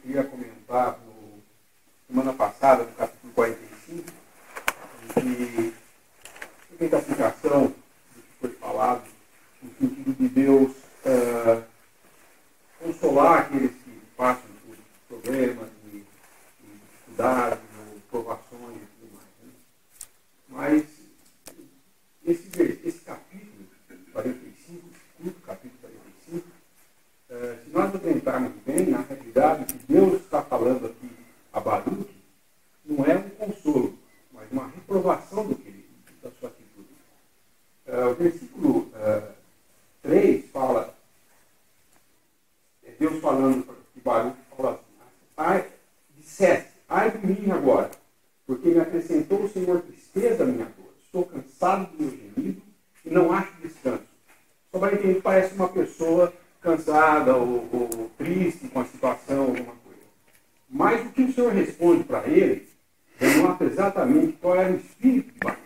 queria comentar semana passada, no capítulo 45, que muita aplicação do que foi falado, no sentido de Deus consolar aqueles que passam por problemas e dificuldades, provações e tudo mais. Né? Mas esse capítulo 45, curto capítulo 45, se nós atentarmos bem, na realidade, o que Deus está falando aqui a Baruque não é um consolo, mas uma reprovação da sua atitude. O versículo 3 fala, Deus falando que Baruque fala assim, disseste, ai de mim agora, porque me acrescentou o Senhor tristeza à minha dor. Estou cansado do meu gemido e não acho descanso. Só para entender, parece uma pessoa cansada ou triste com a situação, alguma coisa. Mas o que o Senhor responde para ele, denota exatamente qual era o espírito de Baruque.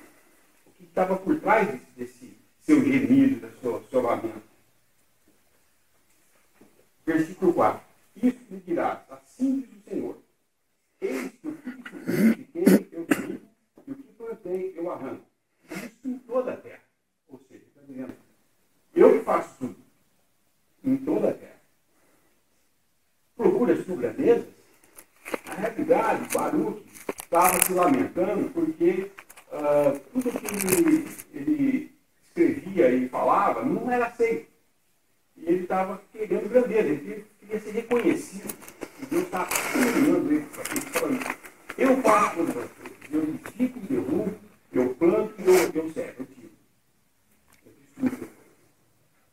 O que estava por trás desse seu gemido, do seu lamento. Versículo 4. Isso me dirás, assim diz o Senhor. Eis que o que frutifiquei eu digo, e o que plantei eu arranco. Isso em toda a terra. Ou seja, está dizendo, eu que faço tudo. Em toda a terra. Procuras tu grandezas? Na realidade, Baruque estava se lamentando porque tudo que ele escrevia e falava não era aceito. E ele estava querendo grandeza, ele queria ser reconhecido. E Deus estava humilhando ele para isso, falando, eu faço todas as coisas, eu edifico, eu derrubo, eu planto e eu servo, eu tiro. Eu destruo.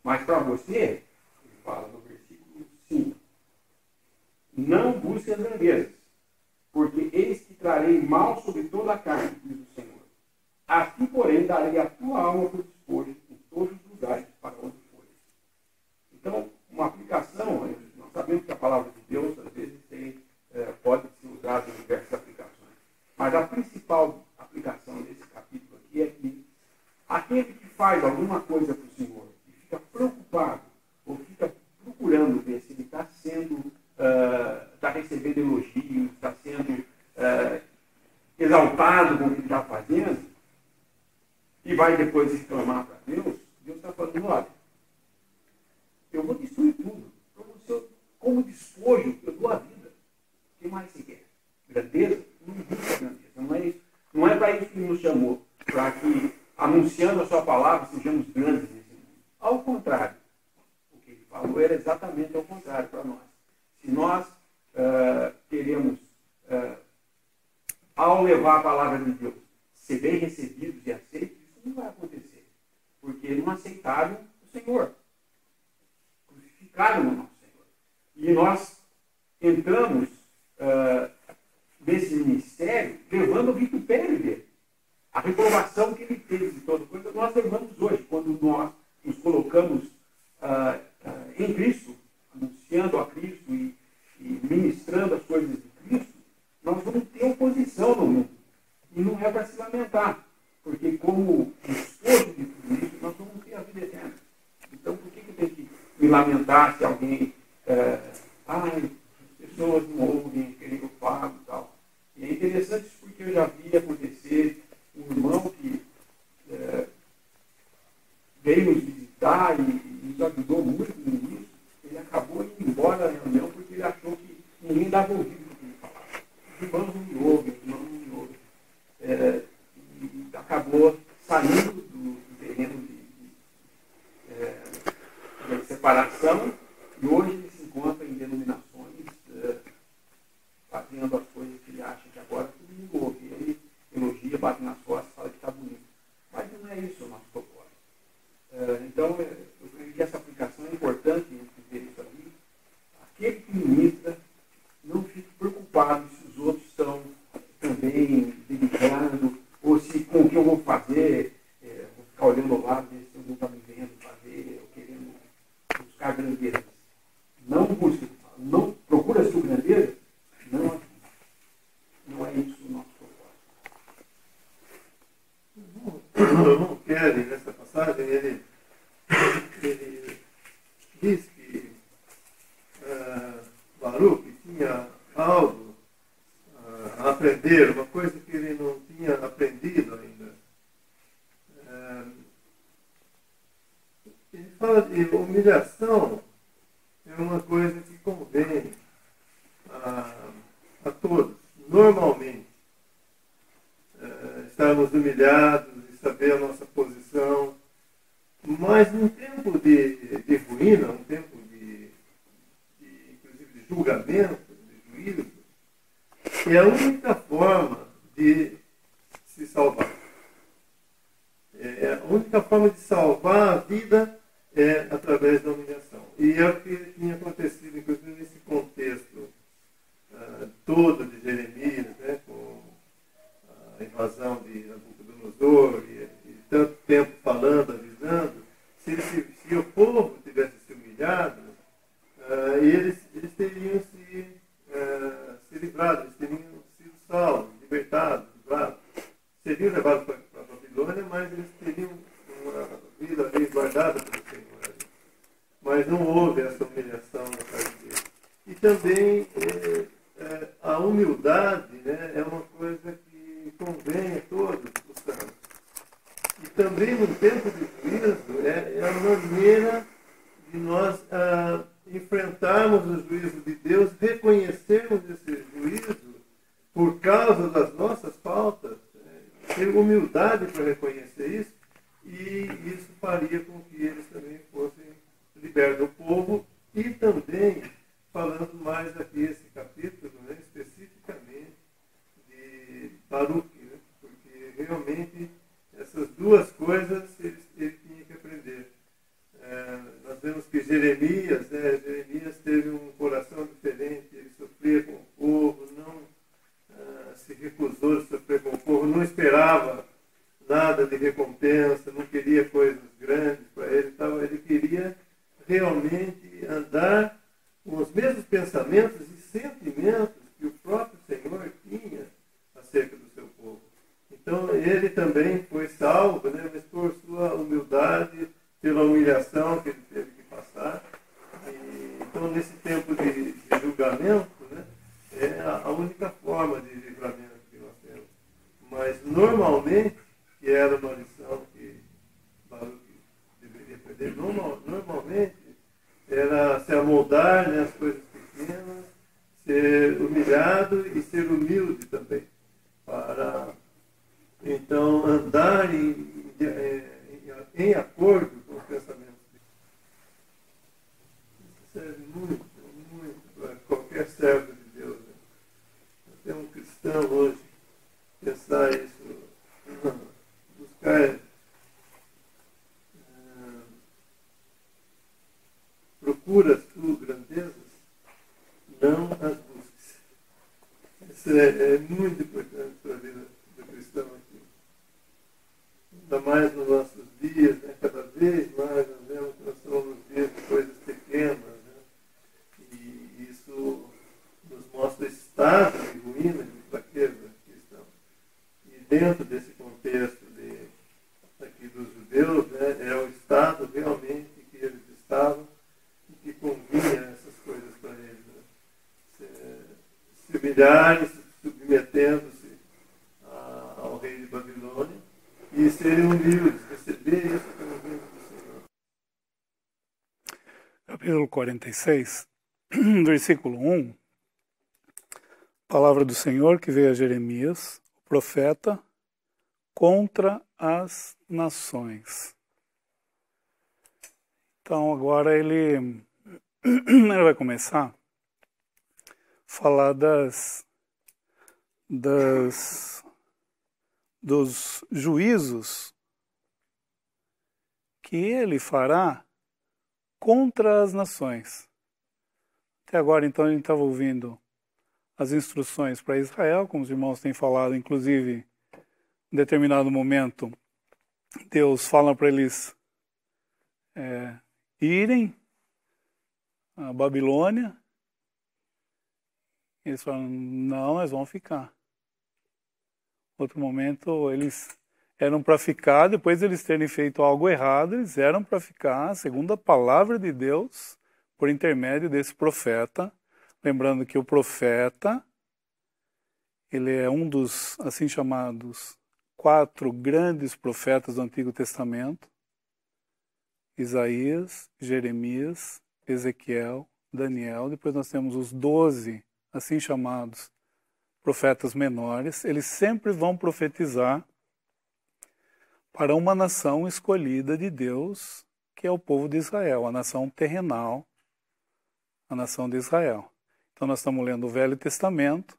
Mas para você, ele fala no versículo 5, não busque as grandezas, porque eis que trarei mal sobre toda a carne, diz o Senhor. Assim, porém, darei a tua alma por despojo em todos os lugares para onde fores. Então, uma aplicação, nós sabemos que a palavra de Deus, às vezes, pode ser usada em diversas aplicações. Mas a principal aplicação desse capítulo aqui é que aquele que faz alguma coisa para o Senhor e fica preocupado, ou fica procurando ver se ele está sendo, está recebendo elogios, está sendo exaltado com o que ele está fazendo, e vai depois reclamar para Deus, Deus está falando, olha, eu vou destruir tudo. Como despojo, eu dou a vida. O que mais você quer? Grandeza? Não busca grandeza. Não é para isso que ele nos chamou, para que, anunciando a sua palavra, sejamos grandes nesse mundo. Ao contrário, o que ele falou era exatamente ao contrário para nós. Se nós queremos, ao levar a palavra de Deus, ser bem recebidos e aceitos, isso não vai acontecer. Porque não aceitaram o Senhor. Crucificaram o nosso Senhor. E nós entramos nesse ministério levando o vitupério dele. A reprovação que ele teve de toda coisa, nós levamos hoje, quando nós nos colocamos em Cristo, anunciando a Cristo e ministrando as coisas de Cristo, nós vamos ter oposição no mundo. E não é para se lamentar, porque como esposo de tudo isso, nós vamos ter a vida eterna. Então, por que eu tenho que me lamentar se alguém... as pessoas não ouvem aquilo que eu falo e tal. E é interessante isso porque eu já vi acontecer um irmão que veio nos visitar e nos ajudou muito no início. Ele acabou indo embora da reunião porque ele achou que ninguém dava ouvido no que ele falava. Os irmãos não me ouvem, os irmãos não me ouvem. E acabou saindo do terreno de separação e hoje ele se encontra em denominações fazendo as coisas que ele acha que agora todo mundo ouve. Ele elogia, bate nas costas, fala que está bonito. Mas não é isso o nosso propósito. Então, eu creio que essa aplicação é importante entender isso ali. Aquele que ministra não fique preocupado se os outros estão também dedicando, ou se com o que eu vou fazer, vou ficar olhando ao lado, ver se eu não está me vendo fazer, ou querendo buscar grandeza. Não busque, não procura a sua grandeza, não é isso o nosso propósito. O irmão Kelly, nessa passagem, ele diz que Baruque tinha algo a aprender, uma coisa que ele não tinha aprendido ainda. Ele fala de humilhação, é uma coisa que convém a todos, normalmente. Estarmos humilhados e saber a nossa posição, mas num tempo de ruína, um tempo inclusive de julgamento, de juízo, é a única forma de se salvar. A única forma de salvar a vida é através da humilhação. E é o que tinha acontecido, inclusive, nesse contexto todo de Jeremias, né, com a invasão de Nabucodonosor e tanto tempo falando, avisando. Se o povo tivesse se humilhado, eles teriam se livrado, eles teriam sido salvos, libertados, livrados. Seriam levados para a Babilônia, mas eles teriam uma vida guardada pelo Senhor. Mas não houve essa humilhação na parte deles. E também a humildade, né, é uma coisa que convém a todos os santos. E também no tempo de juízo é a maneira de nós enfrentarmos o juízo de Deus, reconhecermos esse juízo por causa das nossas faltas, ter humildade para reconhecer isso, e isso faria com que eles também fossem libertos do povo. E também, falando mais aqui esse capítulo, né, especificamente de Baruque, né, porque realmente essas duas coisas ele tinha que aprender. Nós vemos que Jeremias teve um coração diferente, ele sofria com o povo, não se recusou de sofrer com o povo, não esperava nada de recompensa, não queria coisas grandes para ele, ele queria realmente andar com os mesmos pensamentos e sentimentos que o próprio Senhor tinha acerca do seu povo. Então ele também foi salvo, né, mas por sua humildade, pela humilhação que ele teve que passar. Então nesse tempo de julgamento, né, é a única forma de livramento que nós temos. Mas normalmente, que era uma lição que Baruque deveria aprender, normalmente era se amoldar nas coisas pequenas, ser humilhado e ser humilde também, para então andar em acordo com os pensamentos de Deus. Isso serve muito, muito para qualquer servo de Deus. Né? Até um cristão hoje pensar isso, buscar procuras tu grandezas, não as busques. Isso é muito importante para a vida do cristão aqui. Ainda mais nos nossos dias, né? Cada vez mais nós vemos que nós estamos nos dias de coisas pequenas, né? E isso nos mostra o estado de ruína, de fraqueza que estamos. E dentro desse contexto aqui dos judeus, né, é o estado realmente que eles estavam e que convinha essas coisas para eles. Né? Se humilharem, submetendo-se ao rei de Babilônia e serem humildes, receber isso como vindo do Senhor. Capítulo 46, versículo 1. Palavra do Senhor que veio a Jeremias, o profeta, contra as nações. Então agora ele vai começar a falar dos juízos que ele fará contra as nações. Até agora, então, a gente estava ouvindo as instruções para Israel, como os irmãos têm falado, inclusive, em determinado momento, Deus fala para eles irem à Babilônia. Eles falam, não, nós vamos ficar. Outro momento, eles eram para ficar, depois de eles terem feito algo errado, eles eram para ficar, segundo a palavra de Deus, por intermédio desse profeta, Lembrando que o profeta, ele é um dos, assim chamados, 4 grandes profetas do Antigo Testamento: Isaías, Jeremias, Ezequiel, Daniel. Depois nós temos os 12, assim chamados, profetas menores. Eles sempre vão profetizar para uma nação escolhida de Deus, que é o povo de Israel, a nação terrenal, a nação de Israel. Então nós estamos lendo o Velho Testamento,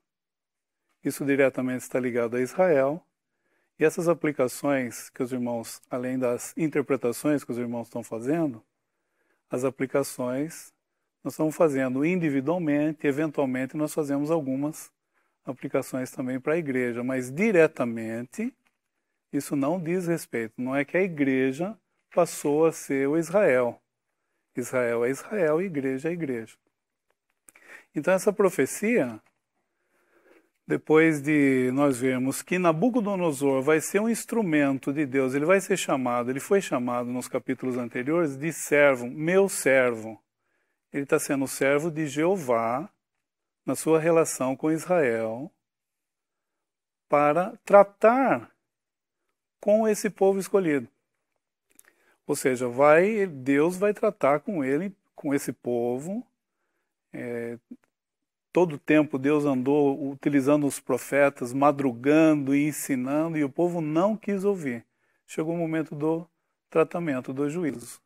isso diretamente está ligado a Israel, e essas aplicações que os irmãos, além das interpretações que os irmãos estão fazendo, as aplicações nós estamos fazendo individualmente, eventualmente nós fazemos algumas aplicações também para a igreja, mas diretamente isso não diz respeito. Não é que a igreja passou a ser o Israel. Israel é Israel e igreja é igreja. Então essa profecia, depois de nós vermos que Nabucodonosor vai ser um instrumento de Deus, ele vai ser chamado, ele foi chamado nos capítulos anteriores de servo, meu servo. Ele está sendo servo de Jeová na sua relação com Israel para tratar com esse povo escolhido. Ou seja, Deus vai tratar com ele, com esse povo. Todo o tempo Deus andou utilizando os profetas, madrugando e ensinando, e o povo não quis ouvir. Chegou o momento do tratamento, do juízo.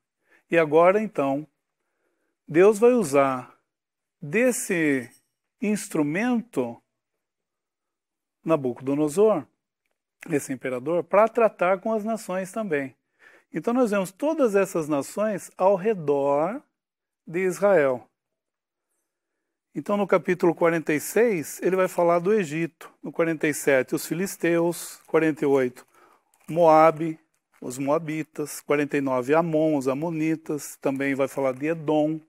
E agora, então, Deus vai usar desse instrumento, Nabucodonosor, esse imperador, para tratar com as nações também. Então nós vemos todas essas nações ao redor de Israel. Então no capítulo 46, ele vai falar do Egito. No 47, os filisteus. 48, Moabe, os moabitas. 49, Amon, os amonitas. Também vai falar de Edom,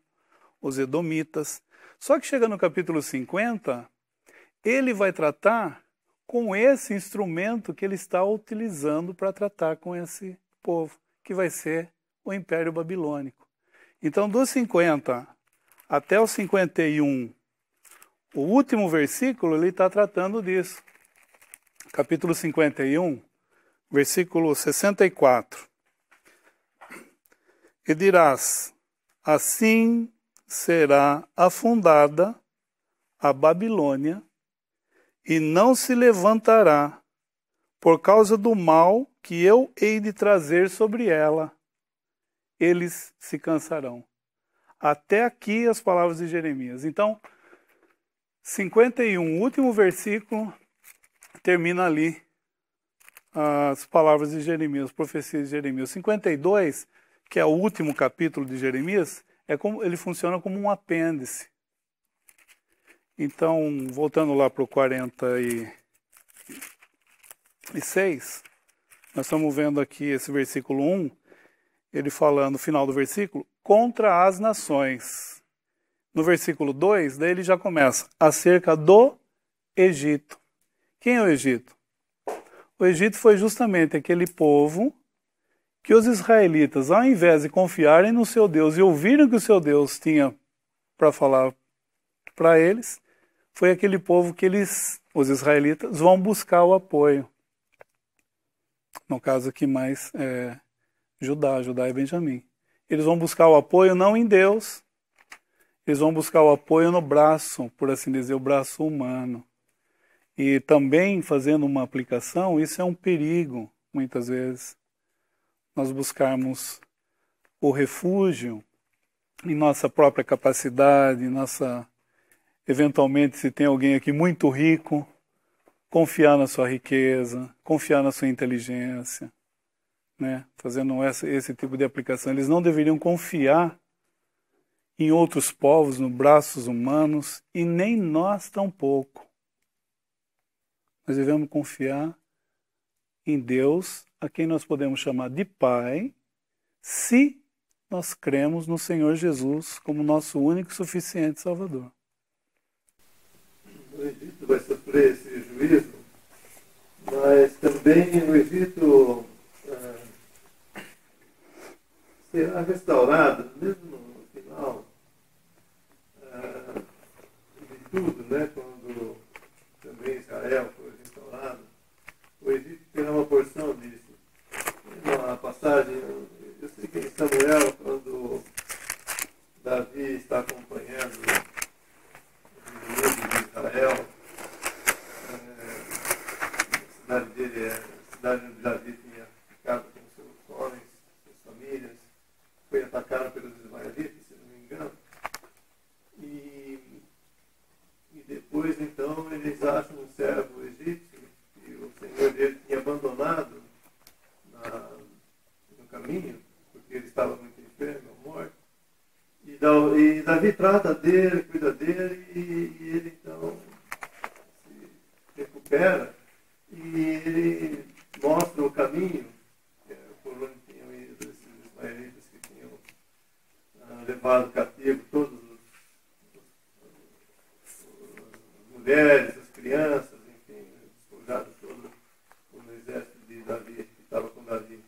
os edomitas. Só que chega no capítulo 50, ele vai tratar com esse instrumento que ele está utilizando para tratar com esse povo, que vai ser o Império Babilônico. Então, dos 50 até o 51, o último versículo, ele está tratando disso. Capítulo 51, versículo 64. E dirás: assim será afundada a Babilônia, e não se levantará, por causa do mal que eu hei de trazer sobre ela. Eles se cansarão. Até aqui as palavras de Jeremias. Então, 51, o último versículo, termina ali as palavras de Jeremias, as profecias de Jeremias. 52, que é o último capítulo de Jeremias, ele funciona como um apêndice. Então, voltando lá para o 46, nós estamos vendo aqui esse versículo 1, ele fala no final do versículo, contra as nações. No versículo 2, daí ele já começa, acerca do Egito. Quem é o Egito? O Egito foi justamente aquele povo que os israelitas, ao invés de confiarem no seu Deus e ouvirem o que o seu Deus tinha para falar para eles, foi aquele povo que os israelitas, vão buscar o apoio. No caso aqui mais Judá e Benjamim. Eles vão buscar o apoio não em Deus, eles vão buscar o apoio no braço, por assim dizer, o braço humano. E também, fazendo uma aplicação, isso é um perigo, muitas vezes, nós buscarmos o refúgio em nossa própria capacidade, eventualmente, se tem alguém aqui muito rico, confiar na sua riqueza, confiar na sua inteligência, né? Fazendo esse tipo de aplicação. Eles não deveriam confiar em outros povos, nos braços humanos, e nem nós tampouco. Nós devemos confiar em Deus, a quem nós podemos chamar de Pai, se nós cremos no Senhor Jesus como nosso único e suficiente Salvador. O Egito vai sofrer esse juízo, mas também o Egito será restaurado, mesmo no final, trata dele, cuida dele, e ele então se recupera e ele mostra o caminho por onde tinham ido esses ismaelitas que tinham levado cativo todos as mulheres, as crianças, enfim, despojado todo o exército de Davi, que estava com Davi.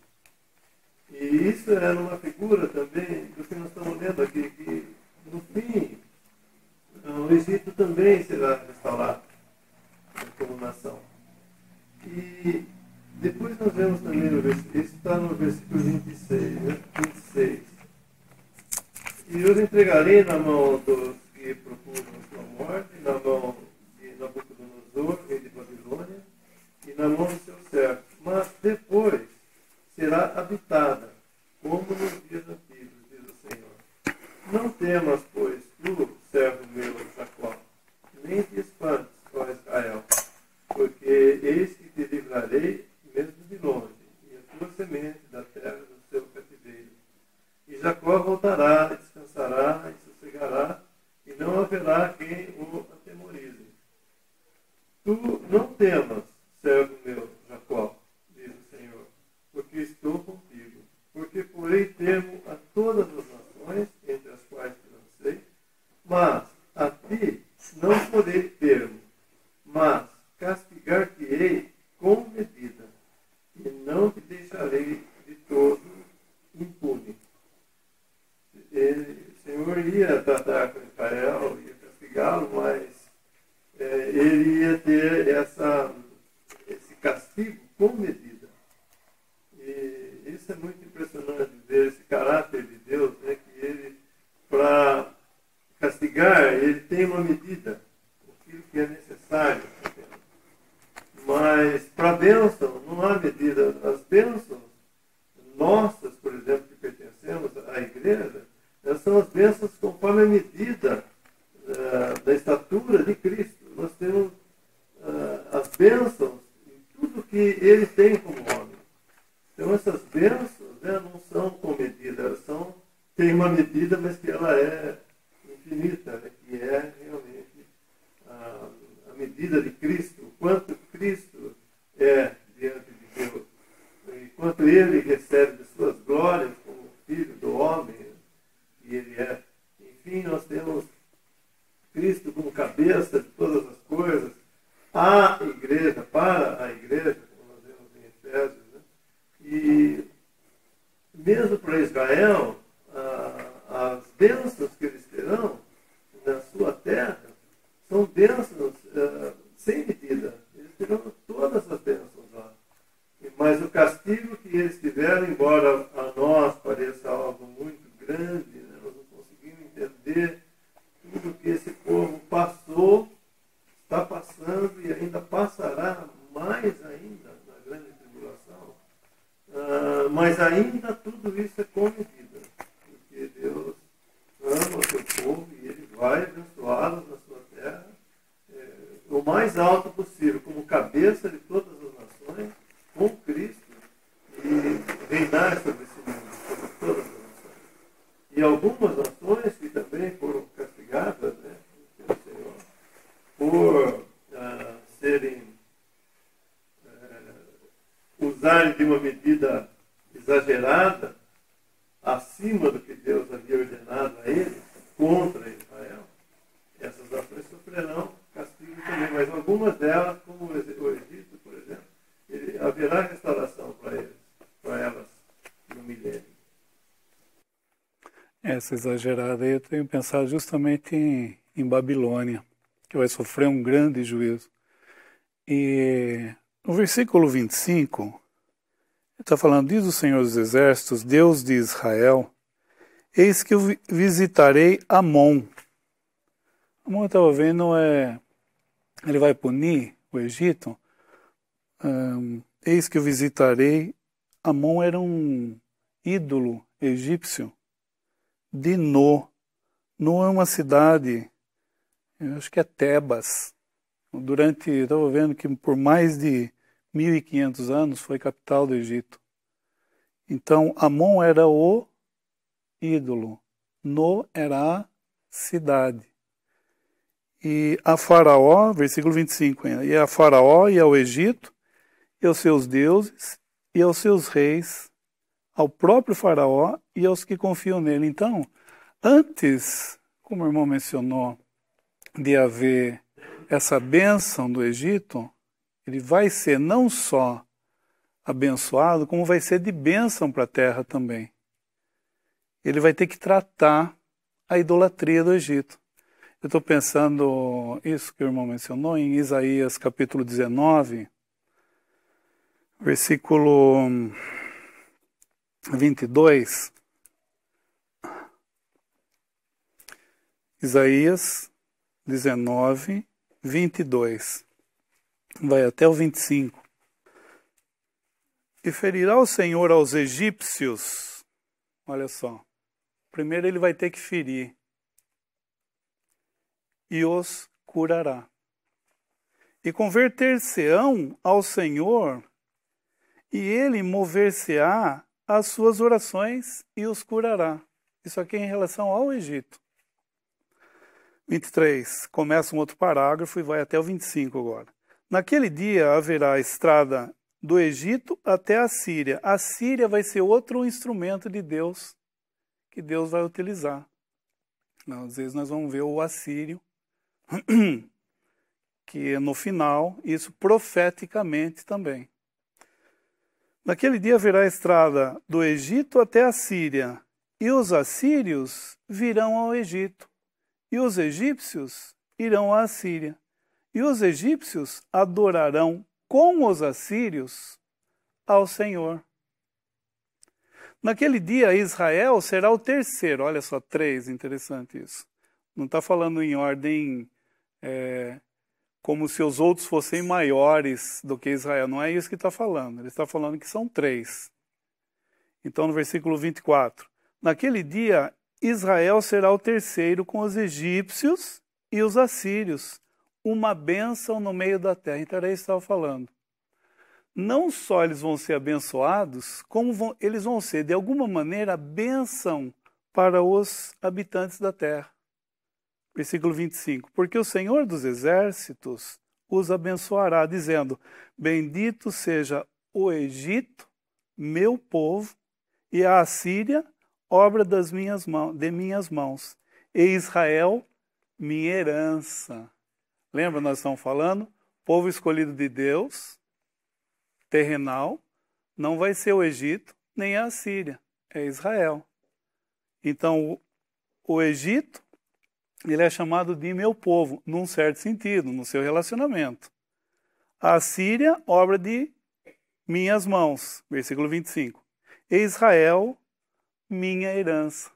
E isso era uma figura também do que nós estamos lendo aqui, que no fim o Egito também será restaurado como nação. E depois nós vemos também, isso está no versículo 26, né? 26. E eu os entregarei na mão dos que procuram a sua morte, na mão de Nabucodonosor, rei de Babilônia, e na mão dos seus servos. Mas depois será habitada, como nos dias antigos, diz o Senhor. Não temas, pois, tu, servo meu, Jacó, nem te espantes, ó Israel, porque eis que te livrarei mesmo de longe, e a tua semente da terra do seu cativeiro. E Jacó voltará, descansará e sossegará, e não haverá quem o atemorize. Tu não temas, servo meu, Jacó, diz o Senhor, porque estou contigo. Porque porei termo a todas as nações, entre as quais te lancei, mas a ti não porei termo, mas castigar-te-ei com medida, e não te deixarei de todo impune. O Senhor ia tratar com Israel, ia castigá-lo, mas ele ia ter esse castigo com medida. E isso é muito impressionante ver esse caráter de Deus, né, que ele, para castigar, ele tem uma medida, aquilo que é necessário. Mas para a bênção não há medida. As bênçãos nossas, por exemplo, que pertencemos à igreja, elas são as bênçãos conforme a medida da estatura de Cristo. Nós temos as bênçãos em tudo que ele tem como homem. Então essas bênçãos, né, não são com medida, elas têm uma medida, mas que ela é infinita, né, que é realmente a medida de Cristo, o quanto Cristo é diante de Deus, e quanto ele recebe de suas glórias como filho do homem, que ele é. Enfim, nós temos Cristo como cabeça de todas as coisas, a igreja, para a igreja, como nós vemos em Efésios, né? E mesmo para Israel, as bênçãos que eles terão na sua terra são bênçãos sem medida. Eles terão todas as bênçãos lá. Mas o castigo que eles tiveram, embora a nós pareça algo muito grande, né, nós não conseguimos entender tudo que esse povo passou, está passando e ainda passará mais ainda na grande tribulação. Mas ainda tudo isso é com medida, porque Deus ama o seu povo e ele vai abençoá-los na sua terra o mais alto possível, como cabeça de todas as nações, com Cristo, e reinar sobre esse mundo, sobre todas as nações. E algumas nações que também foram castigadas, né, pelo Senhor, por serem, usarem de uma medida exagerada, acima do que Deus havia ordenado a eles, contra Israel, essas nações sofrerão castigo também, mas algumas delas, como o Egito, por exemplo, haverá restauração para elas no milênio. Essa exagerada aí eu tenho pensado justamente em Babilônia, que vai sofrer um grande juízo. E no versículo 25, ele está falando, diz o Senhor dos Exércitos, Deus de Israel, eis que eu visitarei Amon. Amon, eu estava vendo, ele vai punir o Egito. Eis que eu visitarei. Amon era um ídolo egípcio de No. No é uma cidade, eu acho que é Tebas. Estava vendo que por mais de 1.500 anos foi capital do Egito. Então, Amon era o ídolo. No era a cidade. E a Faraó, versículo 25 ainda, e a Faraó e ao Egito, e aos seus deuses, e aos seus reis, ao próprio Faraó e aos que confiam nele. Então, antes, como o irmão mencionou, de haver essa bênção do Egito, ele vai ser não só abençoado, como vai ser de bênção para a terra também. Ele vai ter que tratar a idolatria do Egito. Eu estou pensando, isso que o irmão mencionou, em Isaías capítulo 19, versículo 22. Isaías 19, 22. Vai até o 25. E ferirá o Senhor aos egípcios. Olha só. Primeiro ele vai ter que ferir. E os curará. E converter-se-ão ao Senhor, e ele mover-se-á às suas orações e os curará. Isso aqui é em relação ao Egito. 23. Começa um outro parágrafo e vai até o 25 agora. Naquele dia haverá a estrada do Egito até a Síria. A Síria vai ser outro instrumento de Deus que Deus vai utilizar. Às vezes nós vamos ver o assírio, que no final, isso profeticamente também. Naquele dia haverá a estrada do Egito até a Síria, e os assírios virão ao Egito, e os egípcios irão à Síria, e os egípcios adorarão com os assírios ao Senhor. Naquele dia Israel será o terceiro, olha só, 3, interessante isso. Não está falando em ordem como se os outros fossem maiores do que Israel. Não é isso que está falando. Ele está falando que são 3. Então, no versículo 24. Naquele dia, Israel será o terceiro com os egípcios e os assírios. Uma bênção no meio da terra. Então, era isso que estava falando. Não só eles vão ser abençoados, como eles vão ser, de alguma maneira, bênção para os habitantes da terra. Versículo 25. Porque o Senhor dos exércitos os abençoará, dizendo: bendito seja o Egito, meu povo, e a Assíria, obra das de minhas mãos, e Israel, minha herança. Lembra, nós estamos falando? Povo escolhido de Deus, terrenal, não vai ser o Egito, nem a Assíria, é Israel. Então, o Egito, ele é chamado de meu povo, num certo sentido, no seu relacionamento. A Síria, obra de minhas mãos, versículo 25. E Israel, minha herança.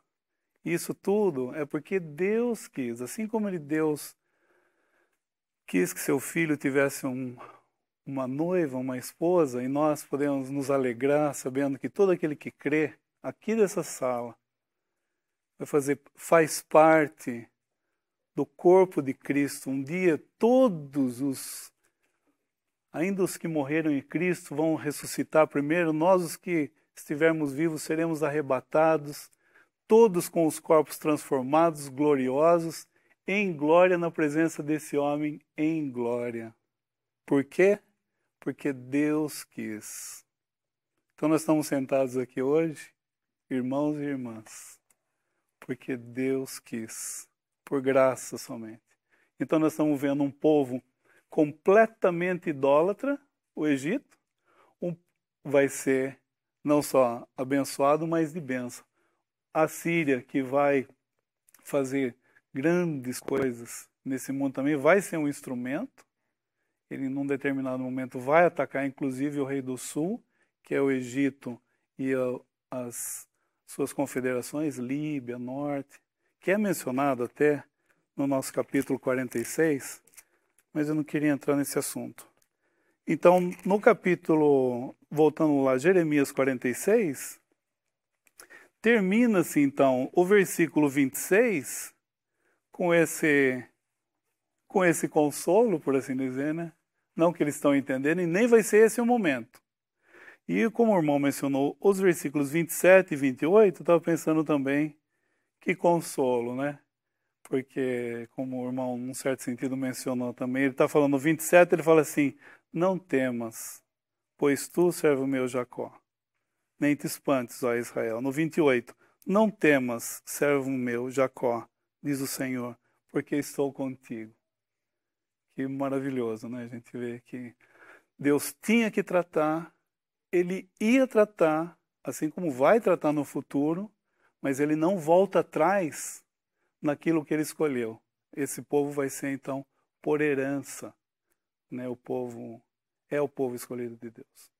Isso tudo é porque Deus quis, assim como Deus quis que seu filho tivesse uma noiva, uma esposa, e nós podemos nos alegrar sabendo que todo aquele que crê aqui dessa sala faz parte do corpo de Cristo. Um dia todos ainda os que morreram em Cristo vão ressuscitar primeiro. Nós, os que estivermos vivos, seremos arrebatados, todos com os corpos transformados, gloriosos, em glória na presença desse homem em glória. Por quê? Porque Deus quis. Então nós estamos sentados aqui hoje, irmãos e irmãs, porque Deus quis. Por graça somente. Então nós estamos vendo um povo completamente idólatra, o Egito, vai ser não só abençoado, mas de bênção. A Síria, que vai fazer grandes coisas nesse mundo também, vai ser um instrumento. Ele, num determinado momento, vai atacar, inclusive, o rei do sul, que é o Egito e as suas confederações, Líbia, Norte, que é mencionado até no nosso capítulo 46, mas eu não queria entrar nesse assunto. Então, no capítulo, voltando lá, Jeremias 46, termina-se, então, o versículo 26 com esse consolo, por assim dizer, né? Não que eles estão entendendo, e nem vai ser esse o momento. E como o irmão mencionou, os versículos 27 e 28, eu estava pensando também, que consolo, né? porque, como o irmão, num certo sentido, mencionou também, ele está falando no 27, ele fala assim, não temas, pois tu, servo meu Jacó, nem te espantes, ó Israel. No 28, não temas, servo meu Jacó, diz o Senhor, porque estou contigo. Que maravilhoso, né? A gente vê que Deus tinha que tratar, ele ia tratar, assim como vai tratar no futuro, mas ele não volta atrás naquilo que ele escolheu. Esse povo vai ser, então, por herança, né? O povo é o povo escolhido de Deus.